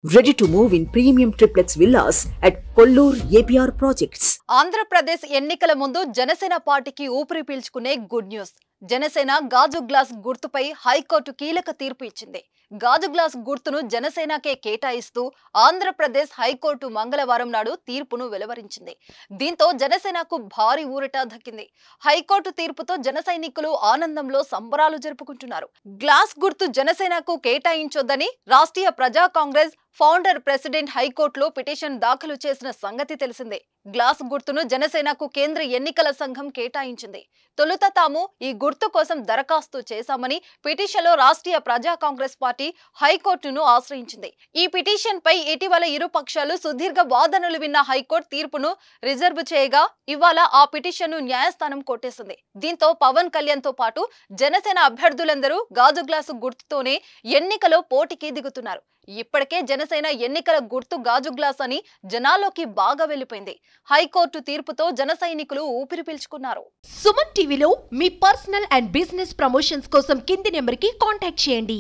Ready to move in premium triplex villas at Kollur APR Projects. Andhra Pradesh ఎన్నికల ముందు జనసేన పార్టీకి ఊపిరి పీల్చుకునే గుడ్ న్యూస్. జనసేన గాజు గ్లాస్ గుర్తుపై హైకోర్టు కీలక తీర్పు ఇచ్చింది. గాజు గ్లాస్ గుర్తును జనసేనకే కేటాయిస్తూ ఆంధ్రప్రదేశ్ హైకోర్టు మంగళవారం నాడు తీర్పును వెలువరించింది. దీంతో జనసేనకు భారీ ఊరట దక్కింది. హైకోర్టు తీర్పుతో జన సైనికులు ఆనందంలో సంబరాలు జరుపుకుంటున్నారు. గ్లాస్ గుర్తు జనసేనకు కేటాయించొద్దని రాష్ట్రీయ ప్రజా కాంగ్రెస్ ఫౌండర్ ప్రెసిడెంట్ హైకోర్టులో పిటిషన్ దాఖలు చేసిన సంగతి తెలిసిందే. గ్లాస్ గుర్తును జనసేనకు కేంద్ర ఎన్నికల సంఘం కేటాయించింది. తొలుత తాము ఈ గుర్తు కోసం దరఖాస్తు చేశామని పిటిషన్లో రాష్ట్రీయ ప్రజా కాంగ్రెస్ పార్టీ హైకోర్టును ఆశ్రయించింది. ఈ పిటిషన్ పై ఇటీవల ఇరు పక్షాలు సుదీర్ఘ వాదనలు విన్న హైకోర్టు తీర్పును రిజర్వ్ చేయగా ఇవాళ ఆ పిటిషన్ను న్యాయస్థానం కొట్టేసింది. దీంతో పవన్ కళ్యాణ్ తో పాటు జనసేన అభ్యర్థులందరూ గాజు గ్లాసు గుర్తుతోనే ఎన్నికలో పోటీకి దిగుతున్నారు. ఇప్పటికే జనసేన ఎన్నికల గుర్తు గాజు గ్లాస్ అని జనాల్లోకి బాగా వెళ్లిపోయింది. హైకోర్టు తీర్పుతో జన సైనికులు ఊపిరి పీల్చుకున్నారు. సుమన్ టీవీలో మీ పర్సనల్ అండ్ బిజినెస్ ప్రమోషన్స్ కోసం కింది నెంబర్కి కాంటాక్ట్ చేయండి.